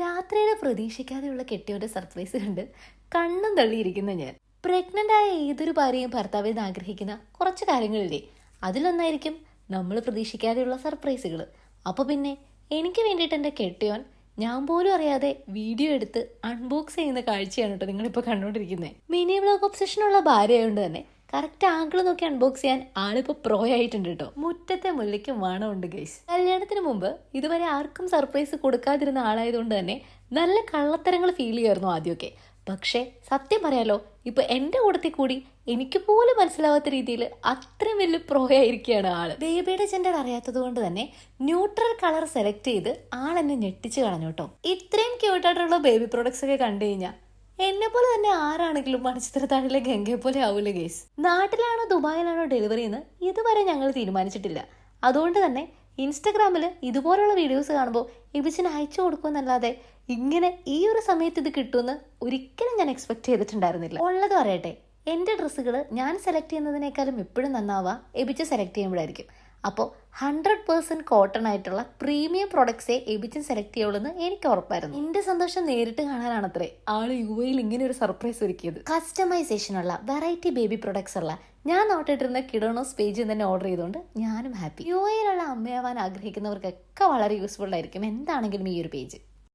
രാത്രിയുടെ പ്രതീക്ഷിക്കാതെയുള്ള കെട്ടിയവന്റെ സർപ്രൈസ് കണ്ട് കണ്ണും തള്ളിയിരിക്കുന്ന ഞാൻ. പ്രഗ്നന്റ് ആയ ഏതൊരു ഭാര്യയും ഭർത്താവിന് ആഗ്രഹിക്കുന്ന കുറച്ച് കാര്യങ്ങളില്ലേ, അതിലൊന്നായിരിക്കും നമ്മൾ പ്രതീക്ഷിക്കാതെയുള്ള സർപ്രൈസുകൾ. അപ്പൊ പിന്നെ എനിക്ക് വേണ്ടിയിട്ട് എൻ്റെ കെട്ടിയോൻ ഞാൻ പോലും അറിയാതെ വീഡിയോ എടുത്ത് അൺബോക്സ് ചെയ്യുന്ന കാഴ്ചയാണ് കേട്ടോ നിങ്ങളിപ്പോൾ കണ്ടുകൊണ്ടിരിക്കുന്നത്. മിനി വ്ലോഗ് ഒബ്സഷനുള്ള ഭാര്യ ആയതുകൊണ്ട് തന്നെ കറക്റ്റ് ആംഗിൾ നോക്കി അൺബോക്സ് ചെയ്യാൻ ആളിപ്പോ പ്രോ ആയിട്ടുണ്ട് കേട്ടോ. മുറ്റത്തെ മുല്ലയ്ക്ക് മണമുണ്ട് ഗൈസ്. കല്യാണത്തിന് മുമ്പ് ഇതുവരെ ആർക്കും സർപ്രൈസ് കൊടുക്കാതിരുന്ന ആളായതുകൊണ്ട് തന്നെ നല്ല കള്ളത്തരങ്ങൾ ഫീൽ ചെയ്യുമായിരുന്നു ആദ്യമൊക്കെ. പക്ഷേ സത്യം പറയാലോ, ഇപ്പൊ എന്റെ കൂട്ടത്തിൽ കൂടി എനിക്ക് പോലും മനസ്സിലാവാത്ത രീതിയിൽ അത്രയും വലിയ പ്രോ ആയിരിക്കുകയാണ് ആള്. ബേബിയുടെ ജെൻഡർ അറിയാത്തത് കൊണ്ട് തന്നെ ന്യൂട്രൽ കളർ സെലക്ട് ചെയ്ത് ആളെന്നെ ഞെട്ടിച്ച് കളഞ്ഞു കേട്ടോ. ഇത്രയും ക്യൂട്ടായിട്ടുള്ള ബേബി പ്രോഡക്ട്സ് ഒക്കെ കണ്ടു കഴിഞ്ഞാൽ എന്നെ പോലെ തന്നെ ആരാണെങ്കിലും മണിച്ചിത്രത്താഴിലെ ഗംഗയെ പോലെ ആവൂല ഗേസ്. നാട്ടിലാണോ ദുബായിലാണോ ഡെലിവറി എന്ന് ഇതുവരെ ഞങ്ങൾ തീരുമാനിച്ചിട്ടില്ല. അതുകൊണ്ട് തന്നെ ഇൻസ്റ്റഗ്രാമിൽ ഇതുപോലുള്ള വീഡിയോസ് കാണുമ്പോൾ എബിച്ചിന് അയച്ചു കൊടുക്കുമെന്നല്ലാതെ ഇങ്ങനെ ഈ ഒരു സമയത്ത് ഇത് കിട്ടുമെന്ന് ഒരിക്കലും ഞാൻ എക്സ്പെക്ട് ചെയ്തിട്ടുണ്ടായിരുന്നില്ല. ഉള്ളത് പറയട്ടെ, എൻ്റെ ഡ്രസ്സുകൾ ഞാൻ സെലക്ട് ചെയ്യുന്നതിനേക്കാളും എപ്പോഴും നന്നാവുക എബിച്ച് സെലക്ട് ചെയ്യുമ്പോഴായിരിക്കും. അപ്പോൾ 100% കോട്ടൺ ആയിട്ടുള്ള പ്രീമിയം പ്രൊഡക്ട്സേ എബിച്ചൻ സെലക്ട് ചെയ്യുള്ളൂ എന്ന് എനിക്ക് ഉറപ്പായിരുന്നു. എന്റെ സന്തോഷം നേരിട്ട് കാണാനാണത്രേ ആള് യുഎയിൽ ഇങ്ങനെ ഒരു സർപ്രൈസ് ഒരുക്കിയത്. കസ്റ്റമൈസേഷൻ ഉള്ള വെറൈറ്റി ബേബി പ്രൊഡക്ട്സ് ഉള്ള ഞാൻ നോട്ടിട്ടിരുന്ന കിഡോണോസ് പേജിൽ തന്നെ ഓർഡർ ചെയ്തുകൊണ്ട് ഞാനും ഹാപ്പി. യുഎയിലുള്ള അമ്മയാവാൻ ആഗ്രഹിക്കുന്നവർക്കൊക്കെ വളരെ യൂസ്ഫുൾ ആയിരിക്കും എന്താണെങ്കിലും ഈ ഒരു പേജ്.